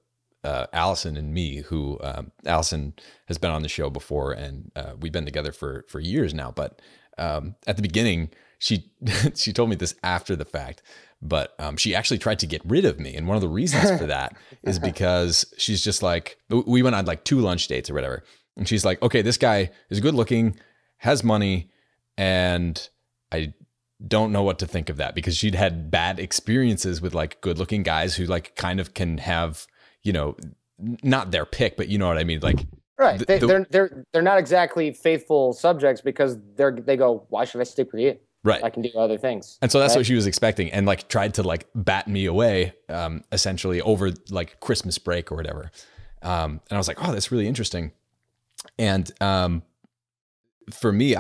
Allison and me, who Allison has been on the show before, and we've been together for years now. But at the beginning, she she told me this after the fact, but she actually tried to get rid of me. And one of the reasons for that is because she's just like, we went on like 2 lunch dates or whatever. And she's like, okay, this guy is good looking, has money, and I don't know what to think of that, because she'd had bad experiences with like good looking guys who like kind of can have, not their pick, but you know what I mean? Like, right. They're not exactly faithful subjects because they go, why should I stick with you? Right. I can do other things. And so that's what she was expecting, and like tried to like bat me away, essentially over like Christmas break or whatever. And I was like, oh, that's really interesting. And for me,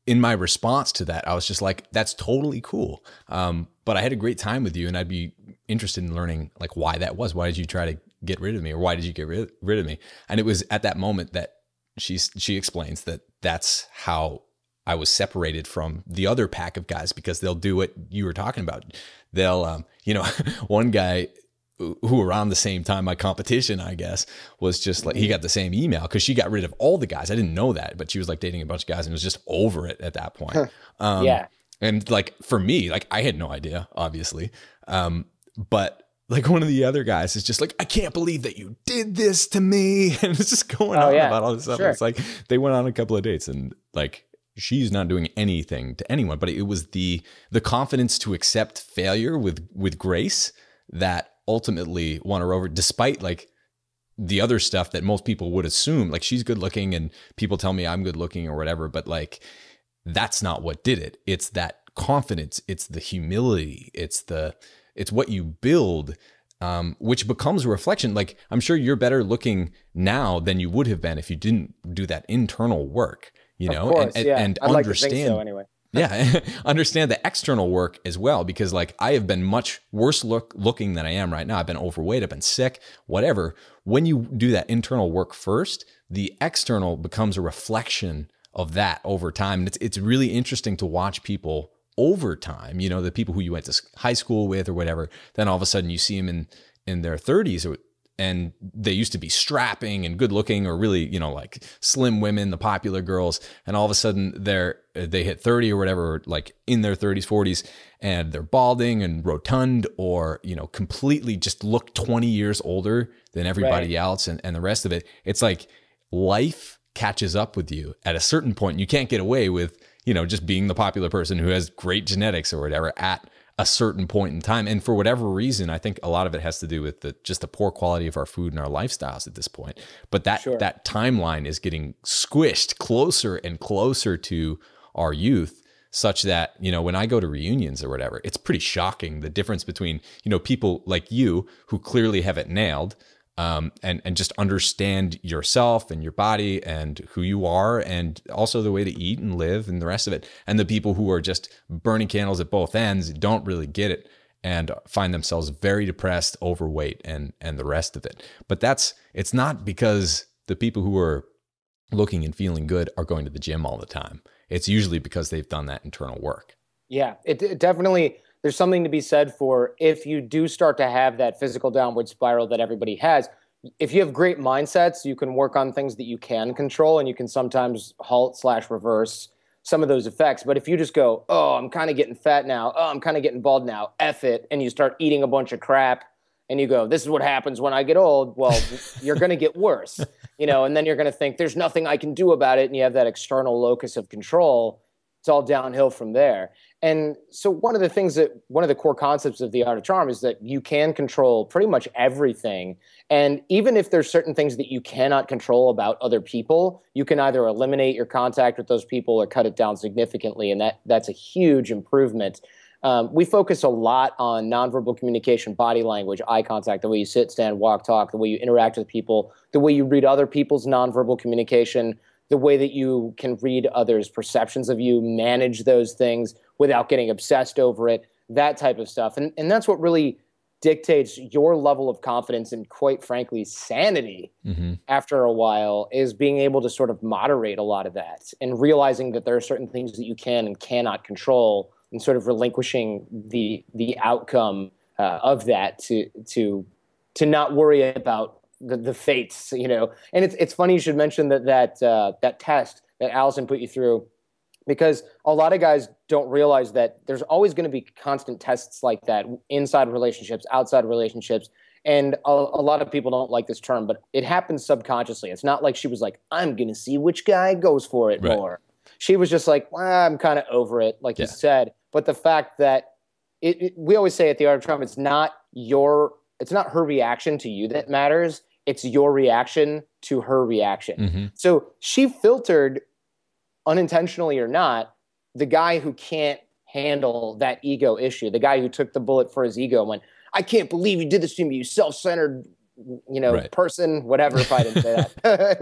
in my response to that, I was just like, that's totally cool. But I had a great time with you, and I'd be interested in learning like why that was. Why did you try to get rid of me, or why did you get rid of me? And it was at that moment that she explains that that's how I was separated from the other pack of guys, because they'll do what you were talking about. They'll, one guy who around the same time my competition, I guess, was just like, he got the same email because she got rid of all the guys. I didn't know that, but she was like dating a bunch of guys and was just over it at that point. Yeah. And like for me, like I had no idea, obviously. But like one of the other guys is just like, I can't believe that you did this to me. And it's just going on about all this stuff. Sure. It's like they went on a couple of dates and like she's not doing anything to anyone, but it was the confidence to accept failure with grace that ultimately won her over, despite like the other stuff that most people would assume. Like she's good looking and people tell me I'm good looking or whatever, but like that's not what did it. It's that confidence. It's the humility. It's what you build, which becomes a reflection. Like I'm sure you're better looking now than you would have been if you didn't do that internal work, you know, course, and I'd understand. like to think so anyway. Yeah. Understand the external work as well, because like I have been much worse looking than I am right now. I've been overweight, I've been sick, whatever. When you do that internal work first, the external becomes a reflection of that over time. And it's really interesting to watch people over time, you know, the people who you went to high school with or whatever, then all of a sudden you see them in their 30s and they used to be strapping and good looking or really, you know, like slim women, the popular girls. And all of a sudden they hit 30 or whatever, like in their 30s, 40s, and they're balding and rotund or, you know, completely just look 20 years older than everybody else and the rest of it. It's like life catches up with you at a certain point. You can't get away with, you know, just being the popular person who has great genetics or whatever at a certain point in time. And for whatever reason, I think a lot of it has to do with just the poor quality of our food and our lifestyles at this point. But that timeline is getting squished closer and closer to our youth, such that, you know, when I go to reunions or whatever, it's pretty shocking the difference between, you know, people like you who clearly have it nailed, and just understand yourself and your body and who you are, and also the way to eat and live and the rest of it. And the people who are just burning candles at both ends, don't really get it and find themselves very depressed, overweight, and the rest of it. But it's not because the people who are looking and feeling good are going to the gym all the time. It's usually because they've done that internal work. Yeah, it definitely, there's something to be said for if you do start to have that physical downward spiral that everybody has. If you have great mindsets, you can work on things that you can control, and you can sometimes halt/reverse some of those effects. But if you just go, oh, I'm kind of getting fat now, oh, I'm kind of getting bald now, F it, and you start eating a bunch of crap, and you go, this is what happens when I get old, well, you're going to get worse, you know, and then you're going to think there's nothing I can do about it, and you have that external locus of control. It's all downhill from there. And so one of the core concepts of the Art of Charm is that you can control pretty much everything. And even if there's certain things that you cannot control about other people, you can either eliminate your contact with those people or cut it down significantly. And that's a huge improvement. We focus a lot on nonverbal communication, body language, eye contact, the way you sit, stand, walk, talk, the way you interact with people, the way you read other people's nonverbal communication, the way that you can read others' perceptions of you, manage those things without getting obsessed over it, that type of stuff. And that's what really dictates your level of confidence and, quite frankly, sanity after a while, is being able to sort of moderate a lot of that and realizing that there are certain things that you can and cannot control, and sort of relinquishing the outcome of that to not worry about the fates, you know. And it's funny you should mention that test that Allison put you through, because a lot of guys don't realize that there's always going to be constant tests like that inside relationships, outside relationships. And a lot of people don't like this term, but it happens subconsciously. It's not like she was like, I'm going to see which guy goes for it more. She was just like, well, I'm kind of over it, like you said. But the fact that we always say at the Art of Charm, it's not her reaction to you that matters. It's your reaction to her reaction. So she filtered, unintentionally or not, the guy who can't handle that ego issue, the guy who took the bullet for his ego and went, I can't believe you did this to me, you self-centered Right. person, whatever, if I didn't say that.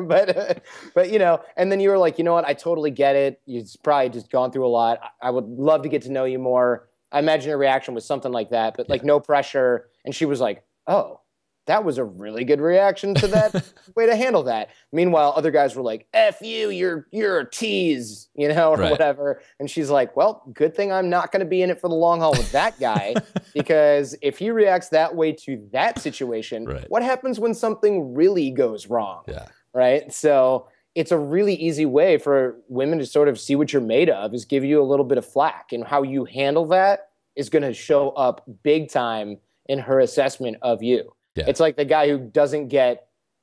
but, and then you were like, you know what? I totally get it. You've probably just gone through a lot. I would love to get to know you more. I imagine your reaction was something like that, but like no pressure. And she was like, oh, that was a really good reaction to that way to handle that. Meanwhile, other guys were like, F you, you're a tease, or whatever. And she's like, well, good thing I'm not going to be in it for the long haul with that guy, because if he reacts that way to that situation, what happens when something really goes wrong? Yeah. Right. So it's a really easy way for women to sort of see what you're made of, is give you a little bit of flack, and how you handle that is going to show up big time in her assessment of you. Yeah. It's like the guy who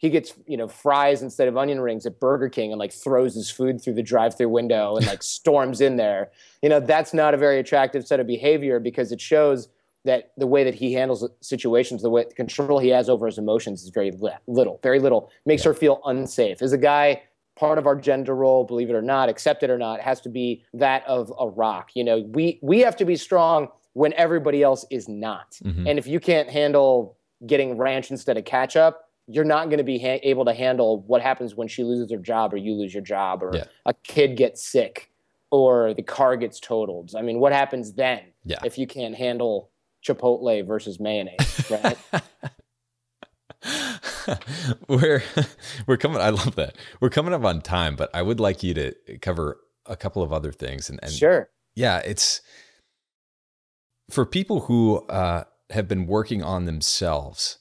gets fries instead of onion rings at Burger King and like throws his food through the drive-through window and like storms in there. That's not a very attractive set of behavior, because it shows that the way that he handles situations, the control he has over his emotions is very little. Makes her feel unsafe. As a guy, part of our gender role, believe it or not, accept it or not, has to be that of a rock. We have to be strong when everybody else is not. Mm-hmm. And if you can't handle getting ranch instead of ketchup, you're not going to be able to handle what happens when she loses her job, or you lose your job, or a kid gets sick, or the car gets totaled. I mean, what happens then if you can't handle Chipotle versus mayonnaise, right? we're coming. I love that. We're coming up on time, but I would like you to cover a couple of other things. And sure. Yeah, it's for people who have been working on themselves.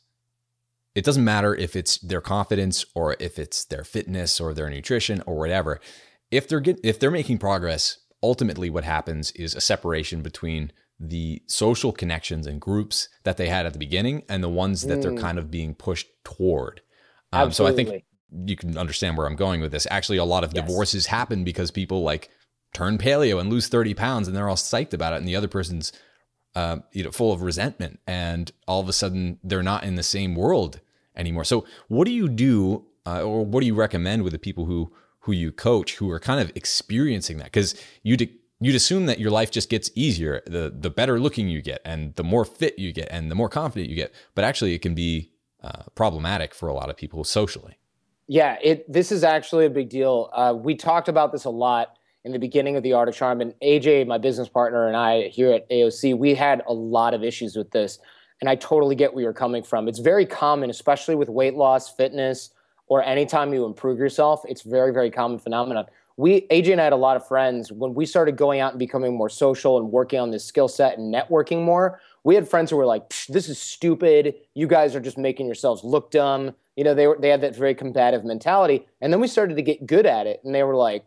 It doesn't matter if it's their confidence, or if it's their fitness, or their nutrition, or whatever. If they're making progress, ultimately what happens is a separation between the social connections and groups that they had at the beginning and the ones that they're kind of being pushed toward. So I think you can understand where I'm going with this. Actually, a lot of divorces happen because people like turn paleo and lose 30 pounds and they're all psyched about it, and the other person's full of resentment, and all of a sudden they're not in the same world anymore. So what do you do, or what do you recommend with the people who you coach, who are kind of experiencing that? Because you'd assume that your life just gets easier, the better looking you get, and the more fit you get, and the more confident you get. But actually it can be problematic for a lot of people socially. Yeah, this is actually a big deal. We talked about this a lot in the beginning of the Art of Charm, and AJ, my business partner, and I here at AOC, we had a lot of issues with this, and I totally get where you're coming from. It's very common, especially with weight loss, fitness, or anytime you improve yourself. It's very, very common phenomenon. AJ and I had a lot of friends when we started going out and becoming more social and working on this skill set and networking more. We had friends who were like, "This is stupid. You guys are just making yourselves look dumb." They had that very combative mentality, and then we started to get good at it, and they were like,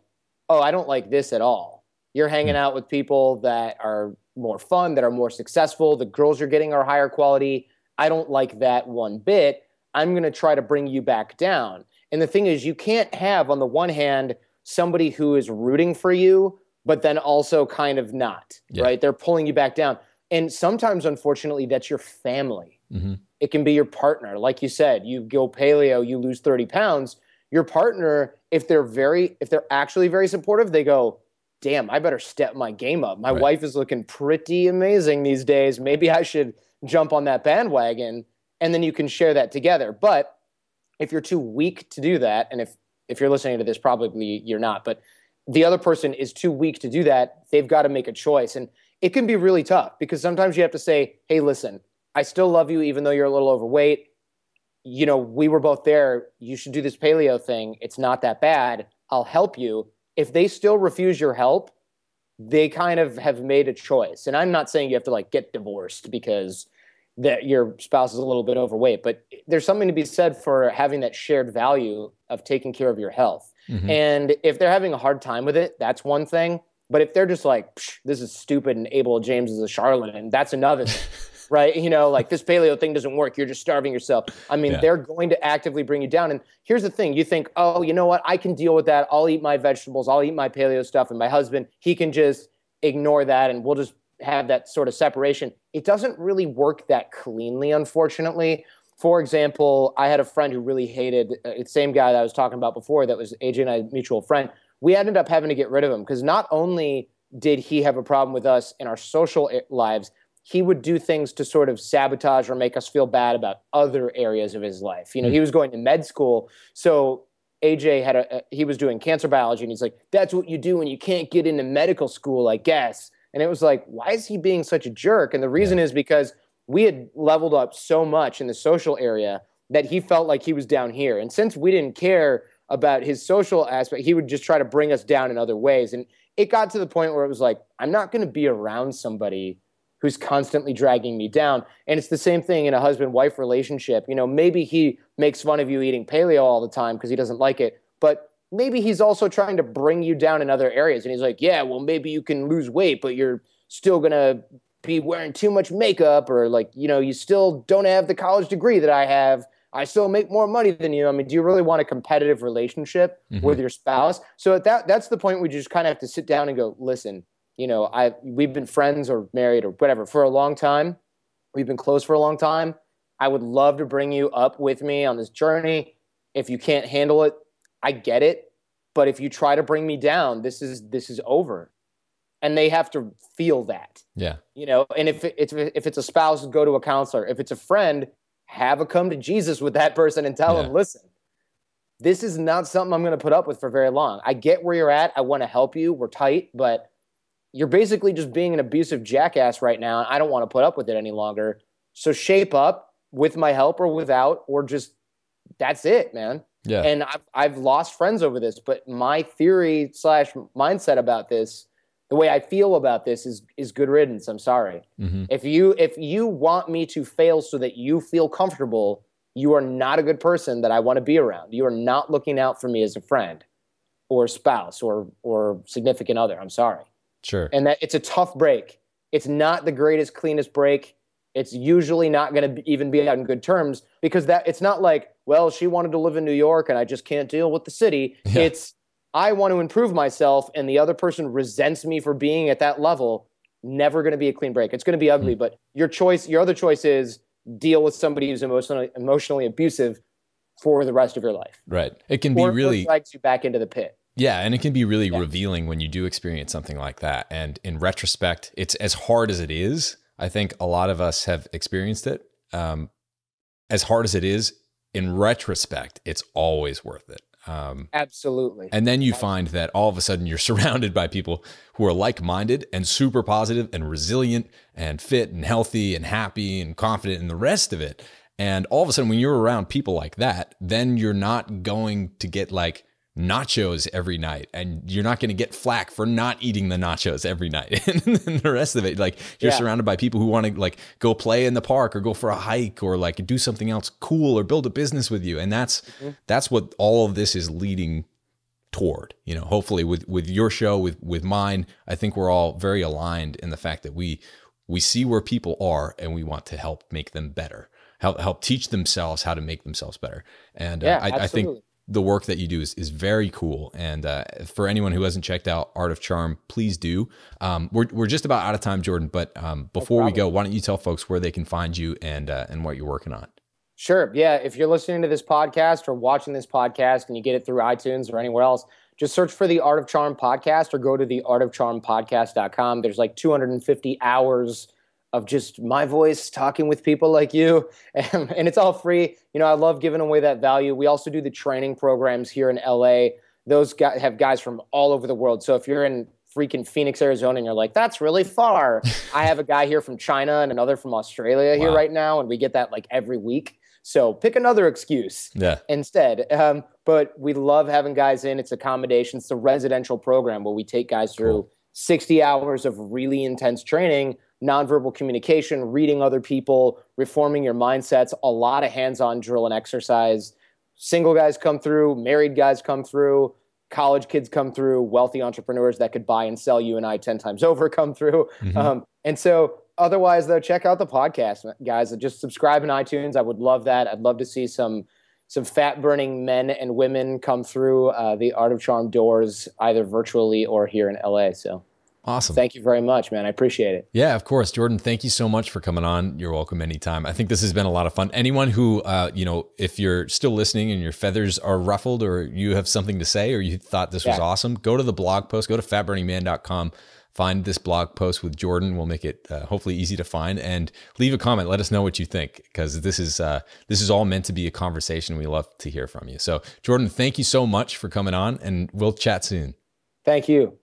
oh, I don't like this at all. You're hanging out with people that are more fun, that are more successful. The girls you're getting are higher quality. I don't like that one bit. I'm going to try to bring you back down. And the thing is, you can't have, on the one hand, somebody who is rooting for you, but then also kind of not, right? They're pulling you back down. And sometimes, unfortunately, that's your family. Mm-hmm. It can be your partner. Like you said, you go paleo, you lose 30 pounds. Your partner, if they're actually very supportive, they go, damn, I better step my game up. My wife is looking pretty amazing these days. Maybe I should jump on that bandwagon. And then you can share that together. But if you're too weak to do that, and if you're listening to this, probably you're not, but the other person is too weak to do that, they've got to make a choice. And it can be really tough, because sometimes you have to say, hey, listen, I still love you even though you're a little overweight. We were both there. You should do this paleo thing. It's not that bad. I'll help you. If they still refuse your help, they kind of have made a choice. And I'm not saying you have to get divorced because that your spouse is a little bit overweight, but there's something to be said for having that shared value of taking care of your health. Mm-hmm. And if they're having a hard time with it, that's one thing. But if they're just like, this is stupid and Abel James is a charlatan, that's another thing. Right? This paleo thing doesn't work. You're just starving yourself. I mean, they're going to actively bring you down. And here's the thing. You think, oh, you know what? I can deal with that. I'll eat my vegetables. I'll eat my paleo stuff. And my husband, he can just ignore that. And we'll just have that sort of separation. It doesn't really work that cleanly, unfortunately. For example, I had a friend who really hated the same guy that I was talking about before, that was AJ and I, mutual friend. We ended up having to get rid of him because not only did he have a problem with us in our social lives, he would do things to sort of sabotage or make us feel bad about other areas of his life. You know, he was going to med school. So AJ he was doing cancer biology, and he's like, that's what you do when you can't get into medical school, I guess. And it was like, why is he being such a jerk? And the reason is because we had leveled up so much in the social area that he felt like he was down here. And since we didn't care about his social aspect, he would just try to bring us down in other ways. And it got to the point where it was like, I'm not going to be around somebody who's constantly dragging me down. And it's the same thing in a husband-wife relationship. You know, maybe he makes fun of you eating paleo all the time because he doesn't like it, but maybe he's also trying to bring you down in other areas. And he's like, yeah, well, maybe you can lose weight, but you're still going to be wearing too much makeup, or like, you know, you still don't have the college degree that I have. I still make more money than you. I mean, do you really want a competitive relationship with your spouse? So that's the point we just kind of have to sit down and go, listen, you know, we've been friends or married or whatever for a long time. We've been close for a long time. I would love to bring you up with me on this journey. If you can't handle it, I get it. But if you try to bring me down, this is over. And they have to feel that. Yeah. You know, and if it's a spouse, go to a counselor. If it's a friend, have a come to Jesus with that person and tell them, listen, this is not something I'm going to put up with for very long. I get where you're at. I want to help you. We're tight, but you're basically just being an abusive jackass right now. And I don't want to put up with it any longer. So shape up with my help or without, or just, that's it, man. Yeah. And I've lost friends over this, but my theory / mindset about this, the way I feel about this is good riddance. I'm sorry. If you want me to fail so that you feel comfortable, you are not a good person that I want to be around. You are not looking out for me as a friend or spouse or significant other. I'm sorry. Sure. And that it's a tough break. It's not the greatest, cleanest break. It's usually not going to even be on good terms, because it's not like, well, she wanted to live in New York and I just can't deal with the city. Yeah. It's, I want to improve myself and the other person resents me for being at that level. Never going to be a clean break. It's going to be ugly, but your other choice is deal with somebody who's emotionally abusive for the rest of your life. Right. It can be really drags you back into the pit. Yeah, and it can be really revealing when you do experience something like that. And in retrospect, it's as hard as it is. I think a lot of us have experienced it. As hard as it is, in retrospect, it's always worth it. Absolutely. And then you find that all of a sudden you're surrounded by people who are like-minded and super positive and resilient and fit and healthy and happy and confident and the rest of it. And all of a sudden when you're around people like that, then you're not going to get like nachos every night, and you're not going to get flack for not eating the nachos every night. And then the rest of it, like you're surrounded by people who want to like go play in the park or go for a hike or like do something else cool or build a business with you. And that's what all of this is leading toward, you know, hopefully with your show, with mine. I think we're all very aligned in the fact that we see where people are and we want to help make them better, help teach themselves how to make themselves better. And I think the work that you do is very cool. And for anyone who hasn't checked out Art of Charm, please do. We're just about out of time, Jordan, but before we go, why don't you tell folks where they can find you and what you're working on? Sure. Yeah. If you're listening to this podcast or watching this podcast and you get it through iTunes or anywhere else, just search for the Art of Charm podcast or go to theartofcharmpodcast.com. There's like 250 hours of just my voice talking with people like you. And it's all free. You know, I love giving away that value. We also do the training programs here in LA. Those guys have guys from all over the world. So if you're in freaking Phoenix, Arizona, and you're like, that's really far. I have a guy here from China and another from Australia here right now. And we get that like every week. So pick another excuse instead. But we love having guys in. It's accommodations. It's a residential program where we take guys through 60 hours of really intense training, nonverbal communication, reading other people, reforming your mindsets, a lot of hands-on drill and exercise. Single guys come through, married guys come through, college kids come through, wealthy entrepreneurs that could buy and sell you and I 10 times over come through. And so otherwise, though, check out the podcast, guys. Just subscribe in iTunes. I would love that. I'd love to see some fat-burning men and women come through the Art of Charm doors, either virtually or here in LA. So awesome. Thank you very much, man. I appreciate it. Yeah, of course. Jordan, thank you so much for coming on. You're welcome anytime. I think this has been a lot of fun. Anyone who, you know, if you're still listening and your feathers are ruffled or you have something to say or you thought this was awesome, go to the blog post, go to fatburningman.com. find this blog post with Jordan. We'll make it hopefully easy to find, and leave a comment. Let us know what you think, because this is all meant to be a conversation. We love to hear from you. So Jordan, thank you so much for coming on, and we'll chat soon. Thank you.